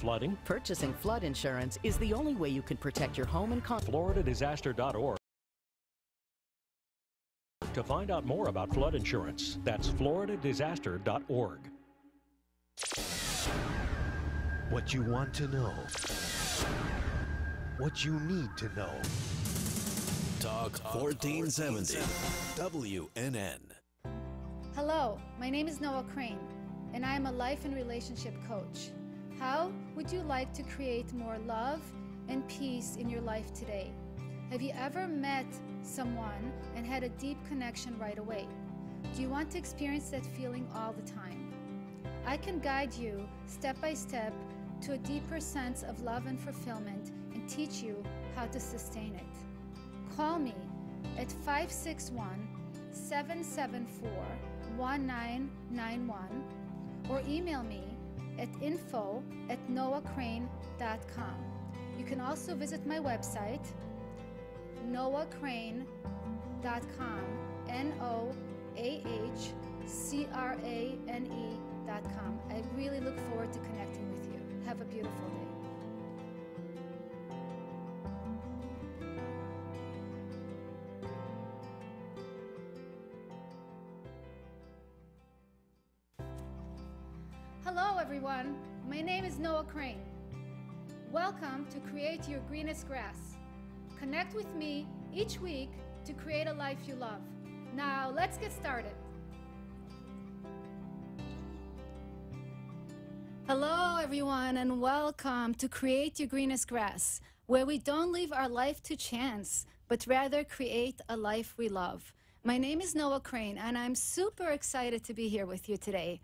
flooding? Purchasing flood insurance is the only way you can protect your home and FloridaDisaster.org. To find out more about flood insurance, that's FloridaDisaster.org. What you want to know. What you need to know. Talk 1470 WNN. Hello, my name is Crain, and I am a life and relationship coach. How would you like to create more love and peace in your life today? Have you ever met someone and had a deep connection right away? Do you want to experience that feeling all the time? I can guide you step by step to a deeper sense of love and fulfillment and teach you how to sustain it. Call me at 561-774-1991 or email me at info@noahcrain.com. You can also visit my website, noahcrane.com, NOAHCRANE.com. I really look forward to connecting with you. Have a beautiful day. Hello everyone, my name is Crain. Welcome to Create Your Greenest Grass. Connect with me each week to create a life you love. Now let's get started. Hello everyone and welcome to Create Your Greenest Grass, where we don't leave our life to chance, but rather create a life we love. My name is Crain and I'm super excited to be here with you today.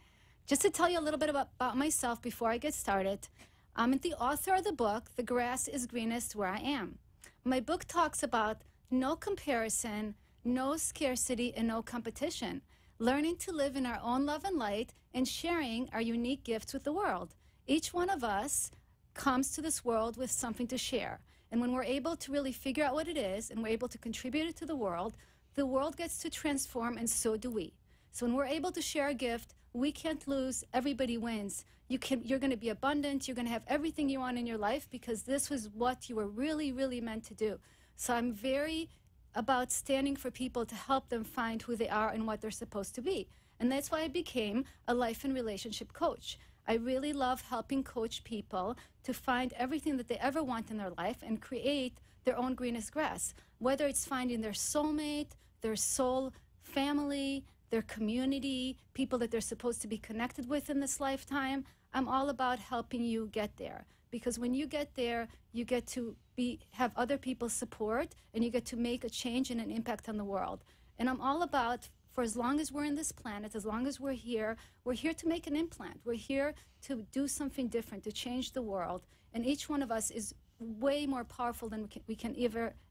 Just to tell you a little bit about myself before I get started, I'm the author of the book, The Grass is Greenest Where I Am. My book talks about no comparison, no scarcity, and no competition. Learning to live in our own love and light and sharing our unique gifts with the world. Each one of us comes to this world with something to share. And when we're able to really figure out what it is and we're able to contribute it to the world gets to transform, and so do we. So when we're able to share a gift, we can't lose. Everybody wins. You're going to be abundant. You're going to have everything you want in your life because this was what you were really, really meant to do. So I'm very about standing for people to help them find who they are and what they're supposed to be. And that's why I became a life and relationship coach. I really love helping coach people to find everything that they ever want in their life and create their own greenest grass, whether it's finding their soulmate, their soul family, their community, people that they're supposed to be connected with in this lifetime. I'm all about helping you get there. Because when you get there, you get to have other people's support, and you get to make a change and an impact on the world. And I'm all about, for as long as we're in this planet, as long as we're here to make an implant. We're here to do something different, to change the world. And each one of us is way more powerful than we can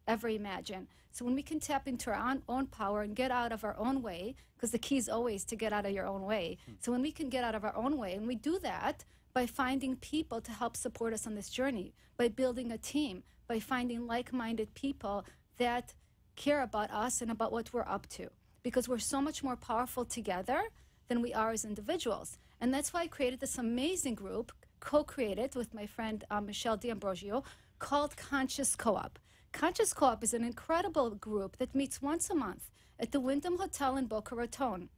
ever imagine. So when we can tap into our own power and get out of our own way, because the key is always to get out of your own way. So when we can get out of our own way, and we do that by finding people to help support us on this journey, by building a team, by finding like-minded people that care about us and about what we're up to. Because we're so much more powerful together than we are as individuals. And that's why I created this amazing group, co-created with my friend Michelle D'Ambrosio, called Conscious CoOp. Conscious CoOp is an incredible group that meets once a month at the Wyndham Hotel in Boca Raton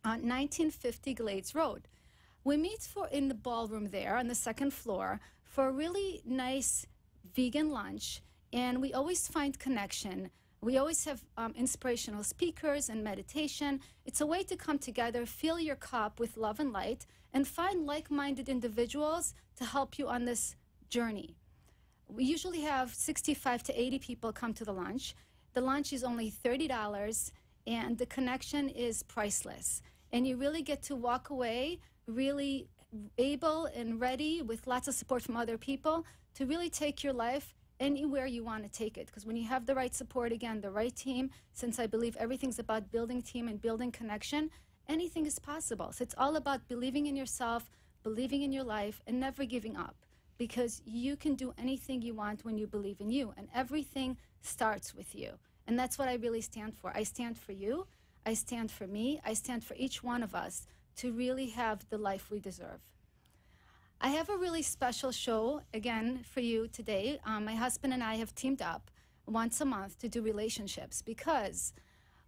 on 1950 Glades Road. We meet in the ballroom there on the second floor for a really nice vegan lunch, and we always find connection. We always have inspirational speakers and meditation. It's a way to come together, fill your cup with love and light, and find like-minded individuals to help you on this journey. We usually have 65 to 80 people come to the lunch. The lunch is only $30, and the connection is priceless. And you really get to walk away really able and ready with lots of support from other people to really take your life anywhere you want to take it. Because when you have the right support, again, the right team, since I believe everything's about building team and building connection, anything is possible. So it's all about believing in yourself, believing in your life, and never giving up. Because you can do anything you want when you believe in you. And everything starts with you. And that's what I really stand for. I stand for you. I stand for me. I stand for each one of us to really have the life we deserve. I have a really special show, again, for you today. My husband and I have teamed up once a month to do relationships because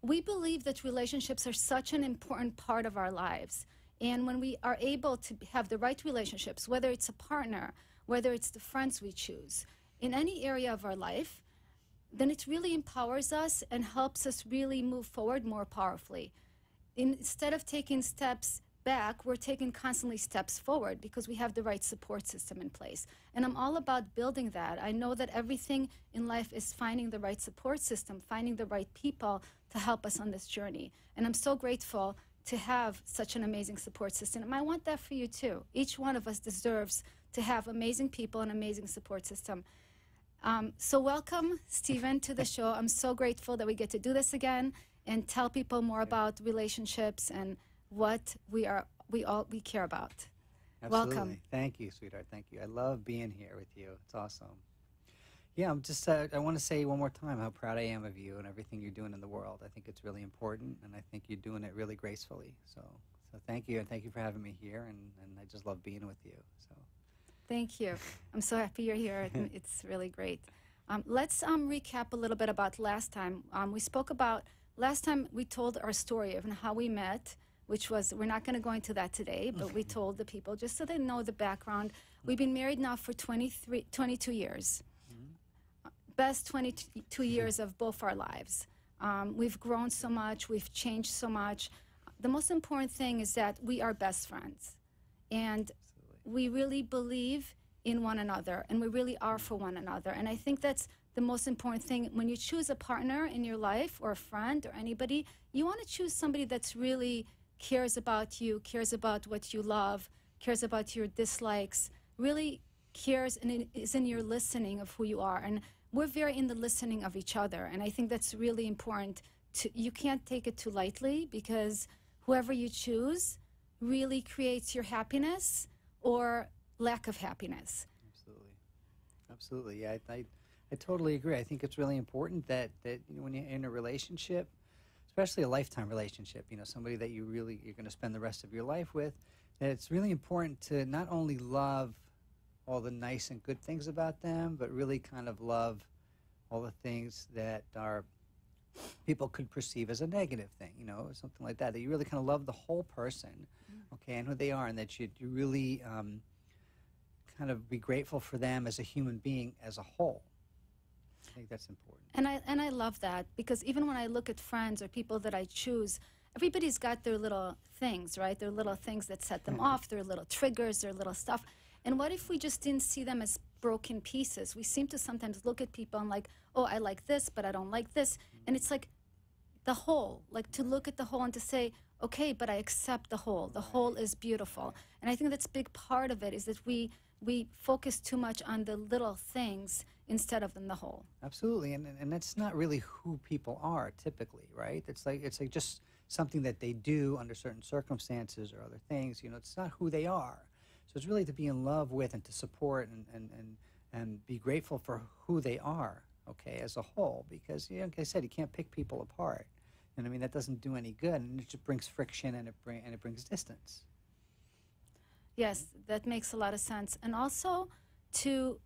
we believe that relationships are such an important part of our lives. And when we are able to have the right relationships, whether it's a partner, whether it's the friends we choose, in any area of our life, then it really empowers us and helps us really move forward more powerfully. Instead of taking steps back, we're taking constantly steps forward because we have the right support system in place. And I'm all about building that. I know that everything in life is finding the right support system, finding the right people to help us on this journey. And I'm so grateful to have such an amazing support system. And I want that for you too. Each one of us deserves to have amazing people and amazing support system. So welcome, Stephen, to the show. I'm so grateful that we get to do this again and tell people more about relationships and what we care about. Absolutely. Welcome. Thank you, sweetheart. Thank you. I love being here with you. It's awesome. Yeah, I'm just, I want to say one more time how proud I am of you and everything you're doing in the world. I think it's really important, and I think you're doing it really gracefully. So thank you, and thank you for having me here, and I just love being with you. So. Thank you. I'm so happy you're here. It's really great. Let's recap a little bit about last time. We spoke about, last time we told our story of how we met, which was, we're not going to go into that today, but we told the people just so they know the background. We've been married now for 22 years. Best 22 years of both our lives. We've grown so much, we've changed so much. The most important thing is that we are best friends. And we really believe in one another, and we really are for one another. And I think that's the most important thing. When you choose a partner in your life, or a friend, or anybody, you want to choose somebody that's really cares about you, cares about what you love, cares about your dislikes, really cares and is in your listening of who you are. And we're very in the listening of each other, and I think that's really important. You can't take it too lightly, because whoever you choose really creates your happiness or lack of happiness. Absolutely. Yeah, I totally agree. I think it's really important that when you're in a relationship, especially a lifetime relationship, somebody that you're going to spend the rest of your life with, that it's really important to not only love all the nice and good things about them, but really kind of love all the things that people could perceive as a negative thing, something like that. That you really kind of love the whole person, okay, and who they are, and that you really kind of be grateful for them as a human being as a whole. I think that's important. And I love that, because even when I look at friends or people that I choose, everybody's got their little things, right? Their little things that set them off, their little triggers, their little stuff. And what if we just didn't see them as broken pieces? We seem to sometimes look at people and like, oh, I like this, but I don't like this. And it's like the whole, like to look at the whole and to say, okay, but I accept the whole. The whole is beautiful. And I think that's a big part of it, is that we focus too much on the little things instead of in the whole. Absolutely, and that's not really who people are typically, right? It's like just something that they do under certain circumstances or other things. It's not who they are. So it's really to be in love with and to support and be grateful for who they are, okay, as a whole. Because, like I said, you can't pick people apart. And I mean, that doesn't do any good, and it just brings friction, and it brings distance. Yes, that makes a lot of sense. And also to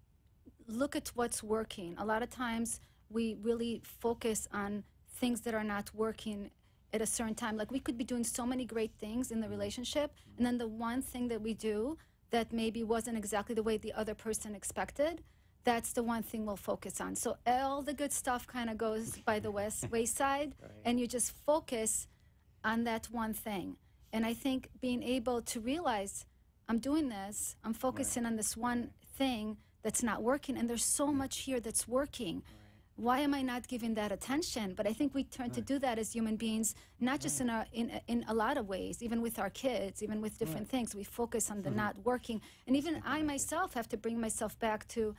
look at what's working. A lot of times we really focus on things that are not working at a certain time. Like, we could be doing so many great things in the relationship, and then the one thing that we do that maybe wasn't exactly the way the other person expected, that's the one thing we'll focus on. So all the good stuff kind of goes by the wayside, right. And you just focus on that one thing. And I think being able to realize, I'm doing this, I'm focusing on this one thing that's not working, and there's so much here that's working. Why am I not giving that attention? But I think we turn to do that as human beings, not just in a lot of ways, even with our kids, even with different things. We focus on the not working. And even I myself have to bring myself back to,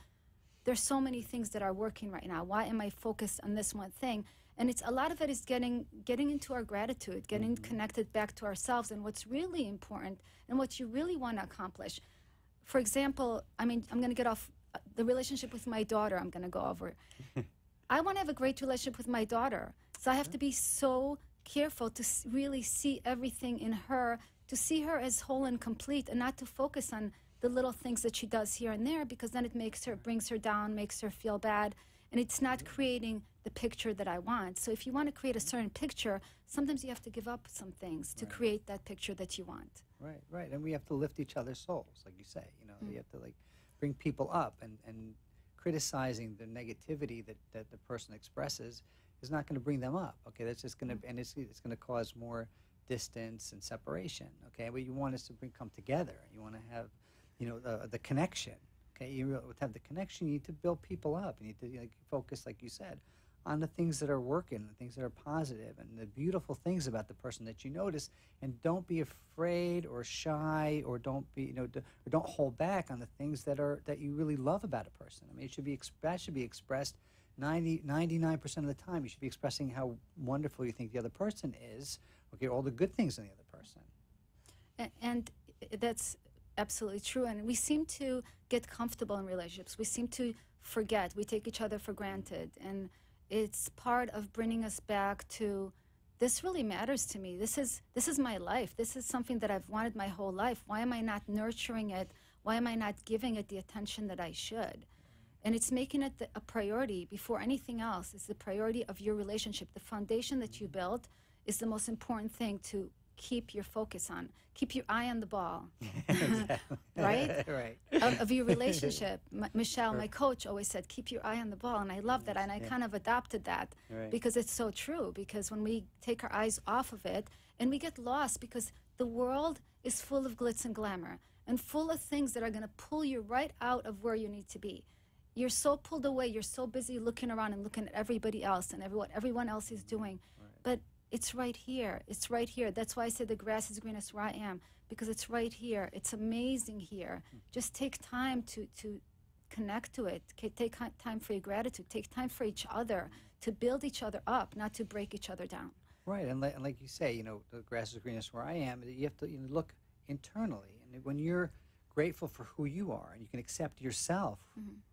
there's so many things that are working right now. Why am I focused on this one thing? And it's a lot of it is getting into our gratitude, getting connected back to ourselves and what's really important and what you really want to accomplish. For example, I mean, I'm going to get off the relationship with my daughter. I'm going to go over. I want to have a great relationship with my daughter. So I have to be so careful to really see everything in her, to see her as whole and complete, and not to focus on the little things that she does here and there, because then it brings her down, makes her feel bad, and it's not creating the picture that I want. So if you want to create a certain picture, sometimes you have to give up some things to create that picture that you want. Right, right. And we have to lift each other's souls, like you say. You know, you have to like bring people up, and criticizing the negativity that the person expresses is not going to bring them up. Okay, that's just going to, and it's going to cause more distance and separation. Okay, what you want is to come together. You want to have, you know, the connection. Okay, you to have the connection, you need to build people up. You need to focus, like you said, on the things that are working, the things that are positive, and the beautiful things about the person that you notice. And don't be afraid or shy, or don't be, or don't hold back on the things that you really love about a person. I mean, that should be expressed 99% of the time. You should be expressing how wonderful you think the other person is. Okay, all the good things in the other person. And that's absolutely true. And we seem to get comfortable in relationships. We seem to forget. We take each other for granted. And it's part of bringing us back to, this really matters to me. This is my life. This is something that I've wanted my whole life. Why am I not nurturing it? Why am I not giving it the attention that I should? And it's making it a priority before anything else. It's the priority of your relationship. The foundation that you built is the most important thing to keep your focus on. Keep your eye on the ball. Right? Right. Of your relationship. Michelle, my coach, always said, keep your eye on the ball. And I love that. And I kind of adopted that because it's so true. Because when we take our eyes off of it, and we get lost, because the world is full of glitz and glamour and full of things that are going to pull you right out of where you need to be. You're so pulled away. You're so busy looking around and looking at everybody else and what everyone else is doing. But it's right here. It's right here. That's why I said the grass is greenest where I am, because it's right here. It's amazing here. Just take time to connect to it. Take time for your gratitude. Take time for each other, to build each other up, not to break each other down. Right, and like you say, the grass is greenest where I am. You have to look internally, and when you're grateful for who you are and you can accept yourself,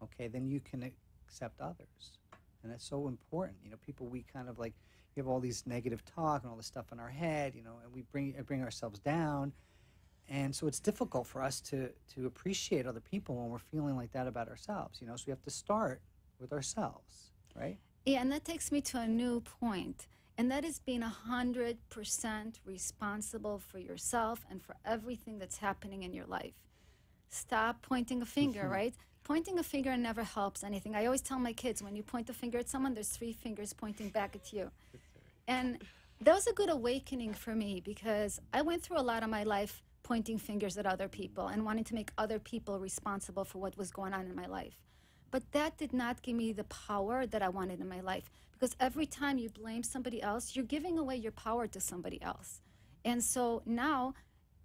okay, then you can accept others, and that's so important. People, we kind of we have all these negative talk and all this stuff in our head, and we bring ourselves down, and so it's difficult for us to appreciate other people when we're feeling like that about ourselves. So we have to start with ourselves, right? Yeah, and that takes me to a new point. And that is being 100% responsible for yourself and for everything that's happening in your life. Stop pointing a finger, right? Pointing a finger never helps anything. I always tell my kids, when you point a finger at someone, there's 3 fingers pointing back at you. And that was a good awakening for me, because I went through a lot of my life pointing fingers at other people and wanting to make other people responsible for what was going on in my life. But that did not give me the power that I wanted in my life. Because every time you blame somebody else, you're giving away your power to somebody else. And so now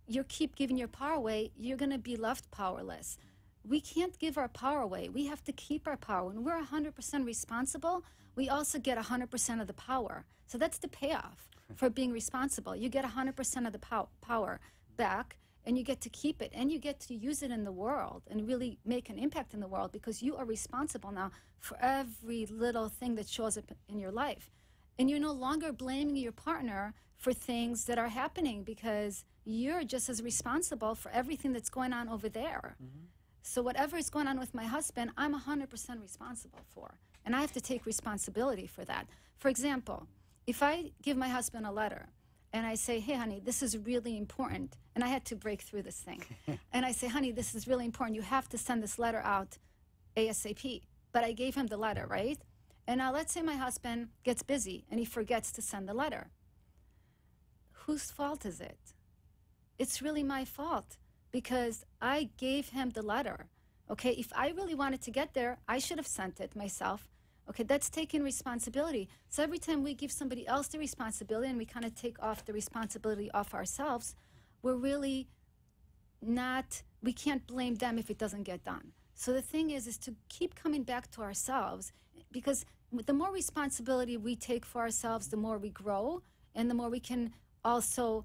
you keep giving your power away, you're going to be left powerless. We can't give our power away. We have to keep our power. When we're 100% responsible, we also get 100% of the power. So that's the payoff for being responsible. You get 100% of the power back, and you get to keep it, and you get to use it in the world and really make an impact in the world, because you are responsible now for every little thing that shows up in your life. And you're no longer blaming your partner for things that are happening, because you're just as responsible for everything that's going on over there. So whatever is going on with my husband, I'm 100% responsible for. And I have to take responsibility for that. For example, if I give my husband a letter, and I say, hey, honey, this is really important. And I had to break through this thing. And I say, honey, this is really important. You have to send this letter out ASAP. But I gave him the letter, right? And now let's say my husband gets busy and he forgets to send the letter. Whose fault is it? It's really my fault, because I gave him the letter. Okay, if I really wanted to get there, I should have sent it myself. Okay, that's taking responsibility. So every time we give somebody else the responsibility and we kind of take off the responsibility off ourselves, we're really not, we can't blame them if it doesn't get done. So the thing is to keep coming back to ourselves, because the more responsibility we take for ourselves, the more we grow, and the more we can also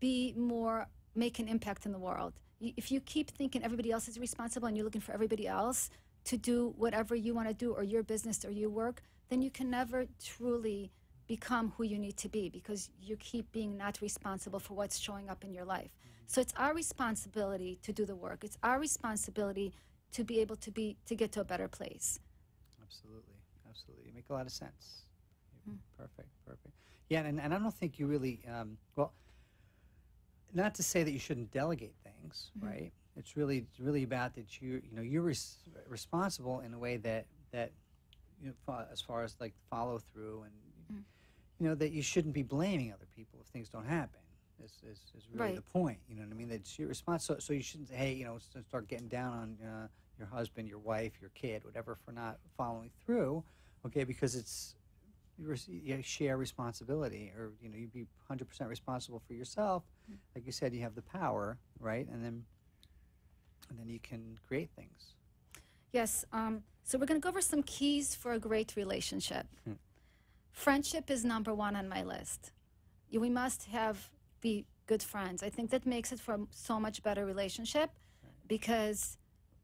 make an impact in the world. If you keep thinking everybody else is responsible and you're looking for everybody else to do whatever you want to do, or your business or your work, then you can never truly become who you need to be, because you keep being not responsible for what's showing up in your life. So it's our responsibility to do the work. It's our responsibility to be able to get to a better place. Absolutely, absolutely. You make a lot of sense. Perfect, perfect. Yeah, and I don't think you really, well, not to say that you shouldn't delegate things, right? It's really about that you're responsible in a way that as far as like follow through and that you shouldn't be blaming other people if things don't happen. Is really the point. You know what I mean? That's your response. So you shouldn't say, hey, start getting down on your husband, your wife, your kid, whatever, for not following through. Okay, because you share responsibility, or you'd be 100% responsible for yourself. Like you said, you have the power, right? And then you can create things. Yes. So we're going to go over some keys for a great relationship. Friendship is number one on my list. We must be good friends. I think that makes it for a so much better relationship, because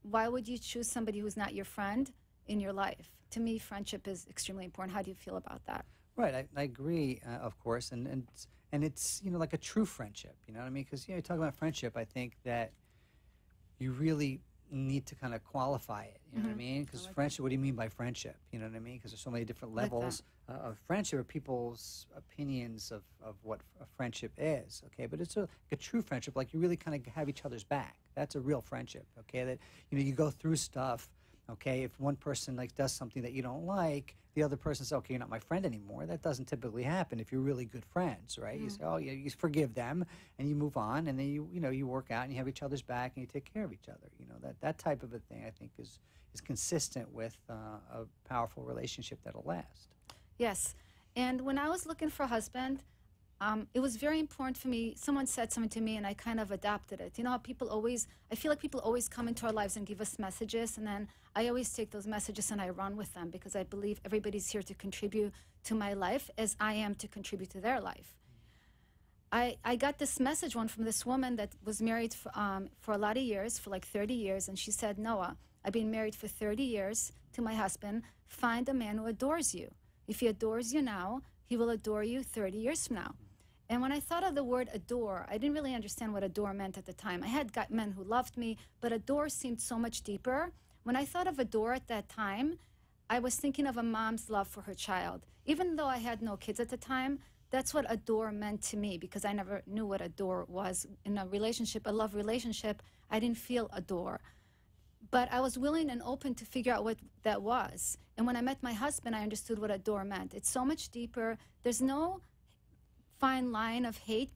why would you choose somebody who's not your friend in your life? To me, friendship is extremely important. How do you feel about that? Right, I agree, of course, and it's like a true friendship. You know what I mean? Because you talk about friendship, I think that you really need to kind of qualify it. You know what I mean? Because friendship, what do you mean by friendship? You know what I mean? Because there's so many different levels of friendship, or people's opinions of what a friendship is. Okay, but it's a true friendship. Like you really kind of have each other's back. That's a real friendship. Okay, that you go through stuff. Okay, if one person does something that you don't like, the other person says, okay, you're not my friend anymore. That doesn't typically happen if you're really good friends, right? You say, oh, yeah, you forgive them, and you move on, and then you work out, and you have each other's back, and you take care of each other. That type of a thing, I think, is consistent with a powerful relationship that'll last. Yes, and when I was looking for a husband, it was very important for me. Someone said something to me, and I kind of adopted it. You know how I feel like people always come into our lives and give us messages, and then I always take those messages and I run with them, because I believe everybody's here to contribute to my life as I am to contribute to their life. I got this message from this woman that was married for a lot of years, for like 30 years, and she said, Noah, I've been married for 30 years to my husband. Find a man who adores you. If he adores you now, he will adore you 30 years from now. And when I thought of the word adore, I didn't really understand what adore meant at the time. I had got men who loved me, but adore seemed so much deeper. When I thought of adore at that time, I was thinking of a mom's love for her child. Even though I had no kids at the time, that's what adore meant to me, because I never knew what adore was. In a relationship, a love relationship, I didn't feel adore. But I was willing and open to figure out what that was. And when I met my husband, I understood what adore meant. It's so much deeper. There's no fine line of hate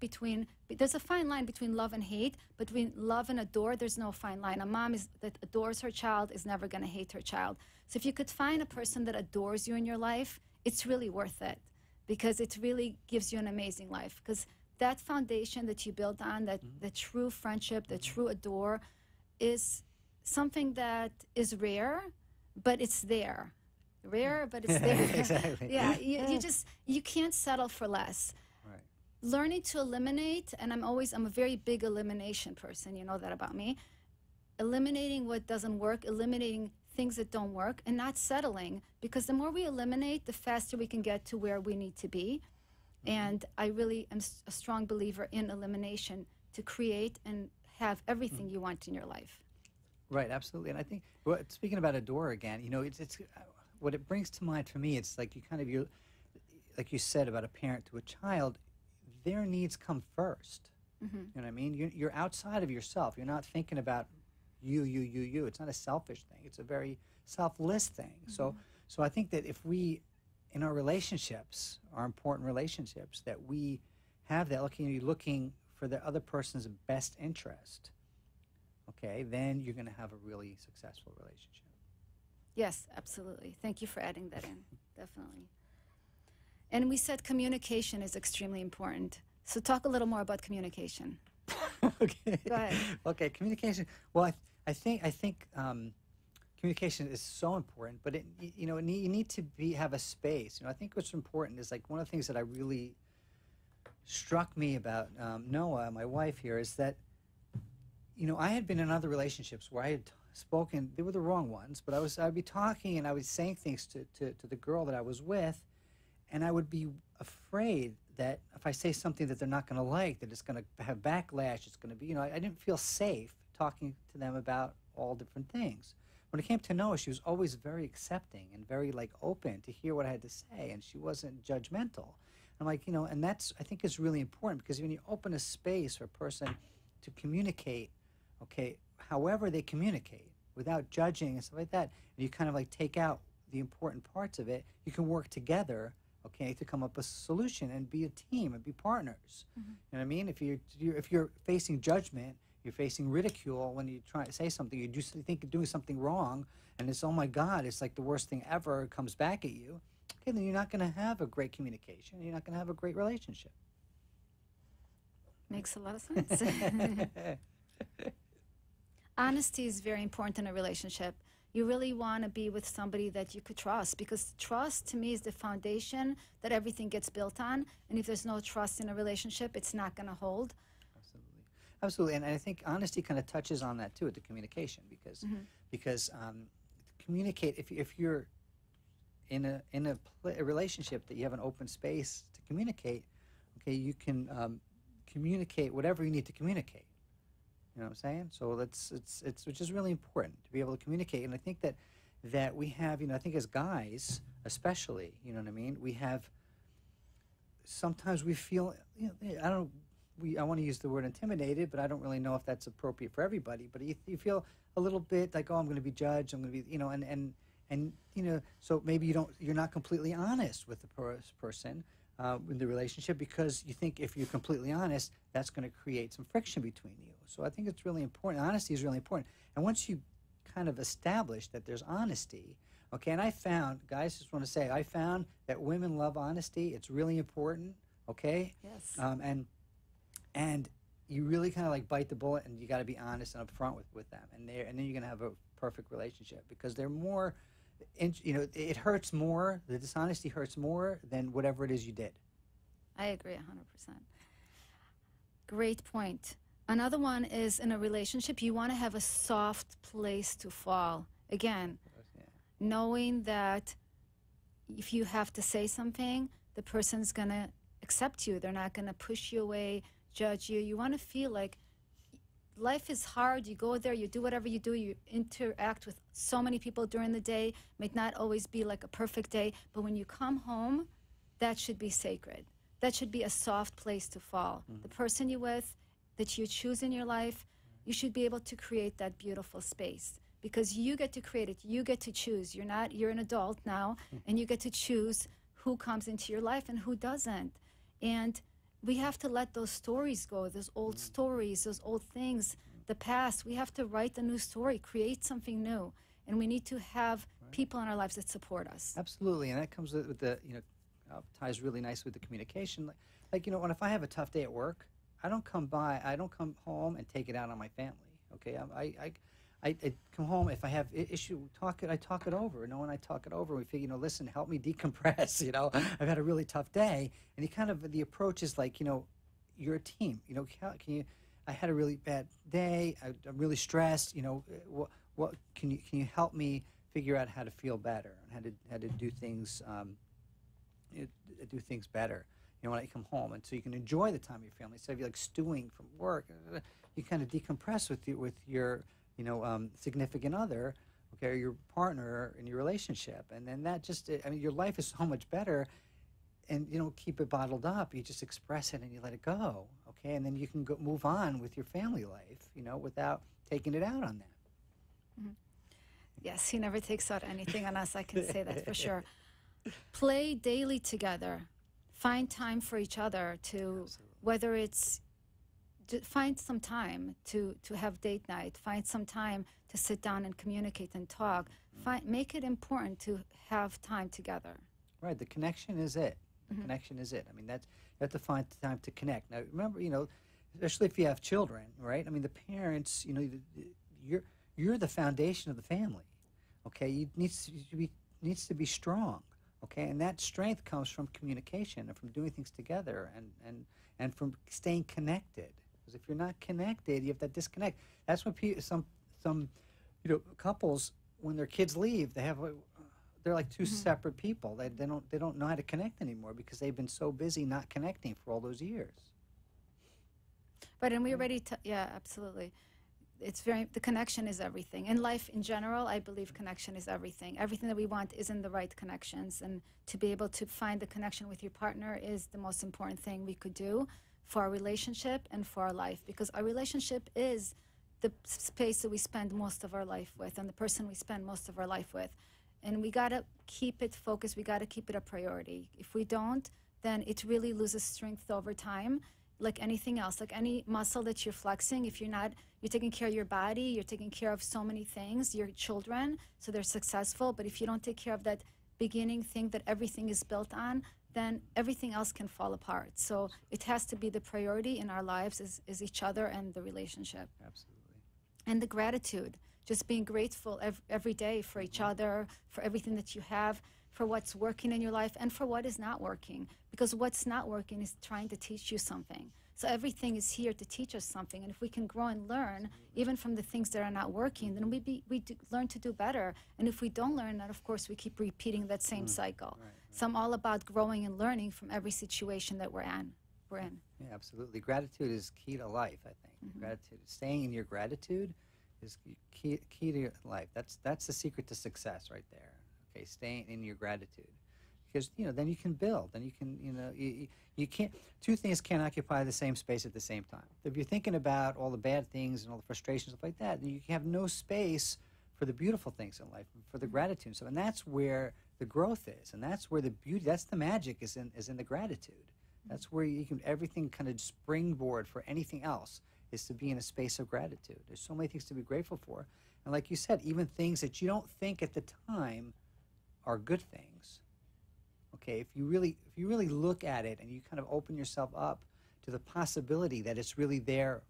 there's a fine line between love and hate. Between love and adore, there's no fine line. A mom that adores her child is never going to hate her child. So if you could find a person that adores you in your life, it's really worth it, because it really gives you an amazing life. Because that foundation that you build on, the true friendship, the true adore, is something that is rare, but it's there. Rare, but it's there. Exactly. Yeah, you can't settle for less. Learning to eliminate, and I'm a very big elimination person, you know that about me. Eliminating what doesn't work, eliminating things that don't work, and not settling, because the more we eliminate, the faster we can get to where we need to be. And I really am a strong believer in elimination to create and have everything you want in your life. Right, absolutely. And I think, speaking about adore again, it's what it brings to mind for me, it's like like you said about a parent to a child, their needs come first. You know what I mean? You're outside of yourself. You're not thinking about you. It's not a selfish thing. It's a very selfless thing. So I think that if we, in our relationships, our important relationships, that we have that looking for the other person's best interest, okay, then you're going to have a really successful relationship. Yes, absolutely. Thank you for adding that in. Definitely. And we said communication is extremely important. So talk a little more about communication. Okay. Go ahead. Okay, communication. Well, I think communication is so important, but you need to have a space. I think what's important is, like, one of the things that I really struck me about Noah, my wife here, is that I had been in other relationships where I had spoken. They were the wrong ones, but I'd be talking and I was saying things to the girl that I was with. And I would be afraid that if I say something that they're not going to like, that it's going to have backlash, it's going to be, you know, I didn't feel safe talking to them about all different things. When it came to Noah, she was always very accepting and very like open to hear what I had to say, and she wasn't judgmental. I'm like, you know, and that's, I think, is really important, because when you open a space for a person to communicate, okay, however they communicate, without judging and stuff like that, and you kind of like take out the important parts of it, you can work together, okay, to come up with a solution and be a team and be partners. You know what I mean? If you're facing judgment, you're facing ridicule when you try to say something, you do think you're doing something wrong, and it's, oh my God, it's like the worst thing ever comes back at you. Okay, then you're not going to have a great communication. You're not going to have a great relationship. Makes a lot of sense. Honesty is very important in a relationship. You really want to be with somebody that you could trust, because trust to me is the foundation that everything gets built on. And if there's no trust in a relationship, it's not going to hold. Absolutely, absolutely, and I think honesty kind of touches on that too, with the communication, because communicate. If you're in a relationship that you have an open space to communicate, okay, you can communicate whatever you need to communicate. You know what I'm saying? So it's which is really important to be able to communicate. And I think that we have, you know, I think as guys especially, you know what I mean, we have, sometimes we feel, you know, I want to use the word intimidated, but I don't really know if that's appropriate for everybody, but you feel a little bit like, oh, I'm going to be judged, I'm going to be, you know, and you know, so maybe you're not completely honest with the person in the relationship, because you think if you're completely honest, that's going to create some friction between you. So I think it's really important. Honesty is really important. And once you kind of establish that there's honesty, okay, and I found, guys, just want to say, I found that women love honesty. It's really important, okay? Yes. And you really kind of like bite the bullet, and you got to be honest and upfront with them, and then you're going to have a perfect relationship, because they're more, you know, it hurts more, the dishonesty hurts more than whatever it is you did. I agree 100%. Great point. Another one is, in a relationship, you want to have a soft place to fall. Again, knowing that if you have to say something, the person's going to accept you. They're not going to push you away, judge you. You want to feel like life is hard. You go there, you do whatever you do, you interact with so many people during the day. Might not always be like a perfect day, but when you come home, that should be sacred. That should be a soft place to fall. The person you're with, that you choose in your life, you should be able to create that beautiful space, because you get to create it. You get to choose. You're an adult now, and you get to choose who comes into your life and who doesn't. And we have to let those stories go, those old stories, those old things, the past. We have to write a new story, create something new. And we need to have people in our lives that support us. Absolutely, and that comes with the, you know, ties really nice with the communication. Like, you know, if I have a tough day at work, I don't come home and take it out on my family, okay? I come home, if I have issue, I talk it over. And when I talk it over, we figure, you know, listen, help me decompress, you know. I've had a really tough day. And the approach is like, you know, you're a team. You know, I had a really bad day. I'm really stressed. You know, what can you help me figure out how to feel better and how to do things, do things better, you know, when I come home, and so you can enjoy the time with your family. Instead of you like stewing from work, you kind of decompress with your you know, significant other, okay, or your partner in your relationship, and then that just, I mean, your life is so much better, and you don't keep it bottled up. You just express it and you let it go, okay, and then you can move on with your family life, you know, without taking it out on them. Yes, he never takes out anything on us. I can say that for sure. Play daily together. Find time for each other to, whether it's, find some time to have date night. Find some time to sit down and communicate and talk. Make it important to have time together. Right. The connection is it. The connection is it. I mean, you have to find time to connect. Now, remember, you know, especially if you have children, right? I mean, the parents, you know, you're the foundation of the family. Okay, you needs to be strong. Okay, and that strength comes from communication and from doing things together and from staying connected. Because if you're not connected, you have that disconnect. That's when some you know, couples, when their kids leave, they have they're like two separate people. They don't know how to connect anymore because they've been so busy not connecting for all those years. Right, and we're ready to, yeah, absolutely. The connection is everything. In life in general, I believe connection is everything. Everything that we want is in the right connections. And to be able to find the connection with your partner is the most important thing we could do for our relationship and for our life. Because our relationship is the space that we spend most of our life with and the person we spend most of our life with. And we got to keep it focused. We got to keep it a priority. If we don't, then it really loses strength over time. Like anything else, like any muscle that you're flexing, if you're taking care of your body, you're taking care of so many things, your children, so they're successful. But if you don't take care of that beginning thing that everything is built on, then everything else can fall apart. So it has to be the priority in our lives is each other and the relationship. Absolutely. And the gratitude, just being grateful every day for each other, for everything that you have, for what's working in your life and for what is not working. Because what's not working is trying to teach you something. So everything is here to teach us something. And if we can grow and learn, even from the things that are not working, then we learn to do better. And if we don't learn that, of course, we keep repeating that same cycle. Right. So I'm all about growing and learning from every situation that we're in. Yeah, absolutely. Gratitude is key to life, I think. Gratitude, staying in your gratitude is key to your life. That's the secret to success right there. Okay, staying in your gratitude, because then you can build, and you can you can't, two things can't occupy the same space at the same time. If you're thinking about all the bad things and all the frustrations, stuff like that, then you have no space for the beautiful things in life, for the gratitude and stuff. And that's where the growth is, and that's where the beauty, that's the magic is in the gratitude. That's where you can everything kind of springboard for anything else is to be in a space of gratitude. There's so many things to be grateful for, and like you said, even things that you don't think at the time are good things. Okay, if you really look at it and you kind of open yourself up to the possibility that it's really there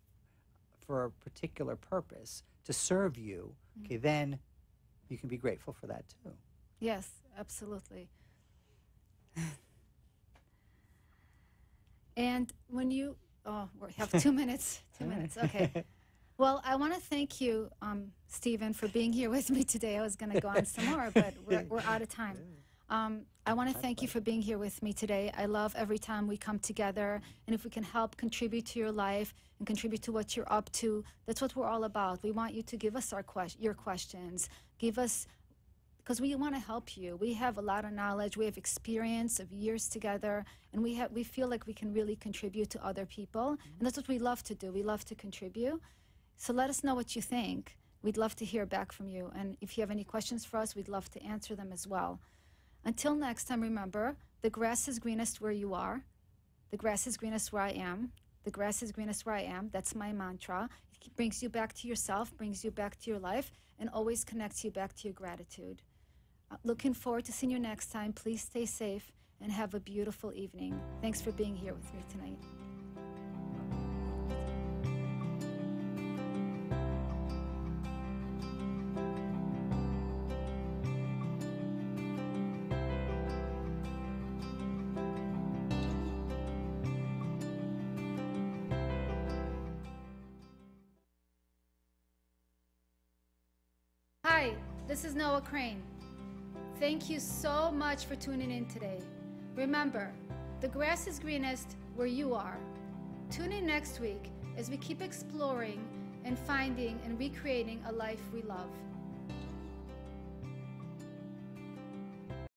for a particular purpose to serve you, okay, then you can be grateful for that too. Yes, absolutely. And when we have 2 minutes. 2 minutes. Okay. Well, I want to thank you, Stephen, for being here with me today. I was going to go on some more, but we're out of time. I want to thank you for being here with me today. I love every time we come together, and if we can help contribute to your life and contribute to what you're up to, that's what we're all about. We want you to give us your questions. Give us, because we want to help you. We have a lot of knowledge. We have experience of years together, and we feel like we can really contribute to other people, and that's what we love to do. We love to contribute. So let us know what you think. We'd love to hear back from you. And if you have any questions for us, we'd love to answer them as well. Until next time, remember, the grass is greenest where you are. The grass is greenest where I am. The grass is greenest where I am. That's my mantra. It brings you back to yourself, brings you back to your life, and always connects you back to your gratitude. Looking forward to seeing you next time. Please stay safe and have a beautiful evening. Thanks for being here with me tonight. Hi, this is Crain. Thank you so much for tuning in today. Remember, the grass is greenest where you are. Tune in next week as we keep exploring and finding and recreating a life we love.